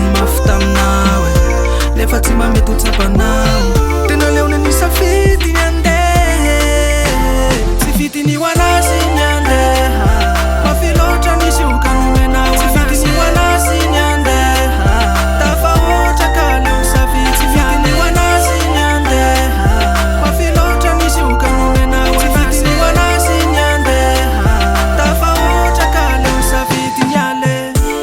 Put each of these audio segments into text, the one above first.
tany mafy taminao nefa tsy mba mety ho tsapanao tena leona nisafidy ny andeha tsy fidiny ho anazy ny andeha mafy loatra nisy okanomenao tsy fidiny ho anazy ny andeha tafahoatra ka leo safidy tsy fidiny ho anazy ny andeha mafy loatra nisy okanomenao tsy fidiny ho anazy ny andeha tafahoatra ka leo safidy ny ale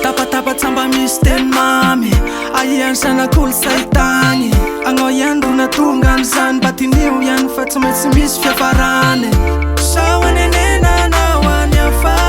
tapatapatsamba misy teny mamy aiany sanak'olo saitagny agnao ihany rona tonga an'izany batinio ihany fa tsy maintsy misy fiafarany sao anenenanao any afa